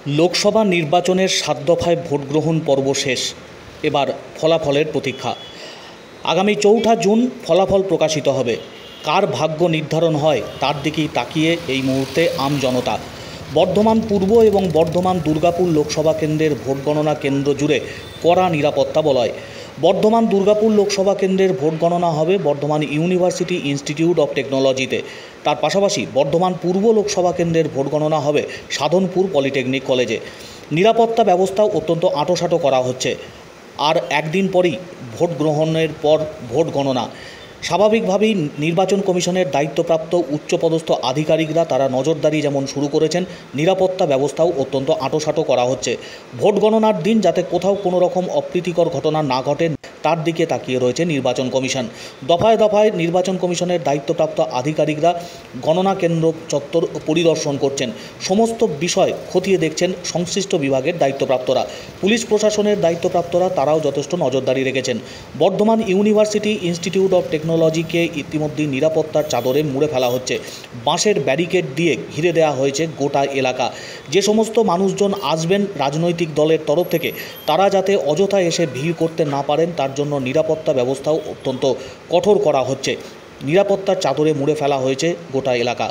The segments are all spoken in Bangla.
লোকসভা নির্বাচনের ৭ দফায় ভোট গ্রহণ পর্ব শেষ। এবার ফলাফলের প্রতীক্ষা। আগামী ৪ঠা জুন ফলাফল প্রকাশিত হবে। কার ভাগ্য নির্ধারণ হয় তার দিকেই তাকিয়ে এই মুহূর্তে আম জনতা। বর্ধমান পূর্ব এবং বর্ধমান দুর্গাপুর লোকসভা কেন্দ্রের ভোট গণনা কেন্দ্র জুড়ে কড়া নিরাপত্তা বলয়। বর্ধমান দুর্গাপুর লোকসভা কেন্দ্রের ভোট গণনা হবে বর্ধমান ইউনিভার্সিটি ইনস্টিটিউট অফ টেকনোলজিতে। তার পাশাপাশি বর্ধমান পূর্ব লোকসভা কেন্দ্রের ভোট গণনা হবে সাধনপুর পলিটেকনিক কলেজে। নিরাপত্তা ব্যবস্থাও অত্যন্ত আঁটোসাঁটো করা হচ্ছে। আর একদিন পরই ভোট গ্রহণের পর ভোট গণনা। স্বাভাবিকভাবেই নির্বাচন কমিশনের দায়িত্বপ্রাপ্ত উচ্চপদস্থ আধিকারিকরা তারা নজরদারি যেমন শুরু করেছেন, নিরাপত্তা ব্যবস্থাও অত্যন্ত আঁটোসাঁটো করা হচ্ছে। ভোট গণনার দিন যাতে কোথাও কোনো রকম অপ্রীতিকর ঘটনা না ঘটে তার দিকে তাকিয়ে রয়েছে নির্বাচন কমিশন। দফায় দফায় নির্বাচন কমিশনের দায়িত্বপ্রাপ্ত আধিকারিকরা গণনা কেন্দ্র চত্বর পরিদর্শন করছেন। সমস্ত বিষয় খতিয়ে দেখছেন সংশ্লিষ্ট বিভাগের দায়িত্বপ্রাপ্তরা। পুলিশ প্রশাসনের দায়িত্বপ্রাপ্তরা তারাও যথেষ্ট নজরদারি রেখেছেন। বর্ধমান ইউনিভার্সিটি ইনস্টিটিউট অফ টেকনোলজিকে ইতিমধ্যেই নিরাপত্তার চাদরে মুড়ে ফেলা হচ্ছে। বাঁশের ব্যারিকেড দিয়ে ঘিরে দেওয়া হয়েছে গোটা এলাকা। যে সমস্ত মানুষজন আসবেন রাজনৈতিক দলের তরফ থেকে তারা যাতে অযথা এসে ভিড় করতে না পারেন তার জন্য নিরাপত্তা ব্যবস্থাও অত্যন্ত কঠোর করা হচ্ছে। নিরাপত্তার চাদরে মুড়ে ফেলা হয়েছে গোটা এলাকা।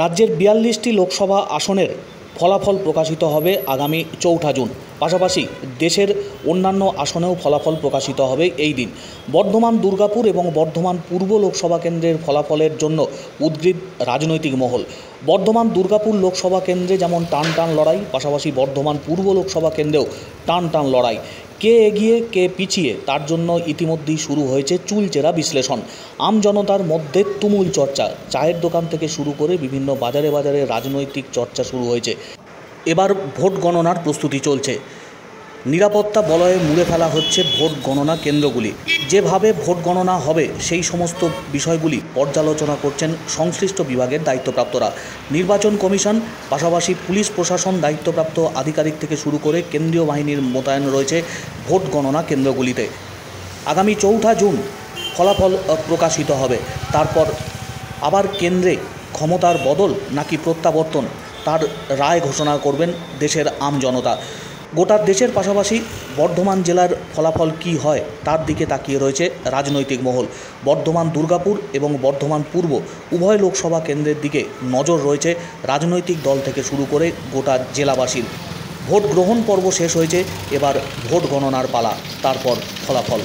রাজ্যের ৪২টি লোকসভা আসনের ফলাফল প্রকাশিত হবে আগামী ৪ঠা জুন। পাশাপাশি দেশের অন্যান্য আসনেও ফলাফল প্রকাশিত হবে এই দিন। বর্ধমান দুর্গাপুর এবং বর্ধমান পূর্ব লোকসভা কেন্দ্রের ফলাফলের জন্য উদ্গ্রীব রাজনৈতিক মহল। বর্ধমান দুর্গাপুর লোকসভা কেন্দ্রে যেমন টান টান লড়াই, পাশাপাশি বর্ধমান পূর্ব লোকসভা কেন্দ্রেও টান টান লড়াই। কে এগিয়ে কে পিছিয়ে তার জন্য ইতিমধ্যেই শুরু হয়েছে চুলচেরা বিশ্লেষণ। আমজনতার মধ্যে তুমুল চর্চা। চায়ের দোকান থেকে শুরু করে বিভিন্ন বাজারে বাজারে রাজনৈতিক চর্চা শুরু হয়েছে। এবার ভোট গণনার প্রস্তুতি চলছে। নিরাপত্তা বলয়ে মুড়ে ফেলা হচ্ছে ভোট গণনা কেন্দ্রগুলি। যেভাবে ভোট গণনা হবে সেই সমস্ত বিষয়গুলি পর্যালোচনা করছেন সংশ্লিষ্ট বিভাগের দায়িত্বপ্রাপ্তরা। নির্বাচন কমিশন, পাশাপাশি পুলিশ প্রশাসন দায়িত্বপ্রাপ্ত আধিকারিক থেকে শুরু করে কেন্দ্রীয় বাহিনীর মোতায়েন রয়েছে ভোট গণনা কেন্দ্রগুলিতে। আগামী ৪ঠা জুন ফলাফল প্রকাশিত হবে। তারপর আবার কেন্দ্রে ক্ষমতার বদল নাকি প্রত্যাবর্তন তার রায় ঘোষণা করবেন দেশের আমজনতা। গোটা দেশের পাশাপাশি বর্ধমান জেলার ফলাফল কী হয় তার দিকে তাকিয়ে রয়েছে রাজনৈতিক মহল। বর্ধমান দুর্গাপুর এবং বর্ধমান পূর্ব উভয় লোকসভা কেন্দ্রের দিকে নজর রয়েছে রাজনৈতিক দল থেকে শুরু করে গোটা জেলাবাসীর। ভোট গ্রহণ পর্ব শেষ হয়েছে, এবার ভোট গণনার পালা, তারপর ফলাফল।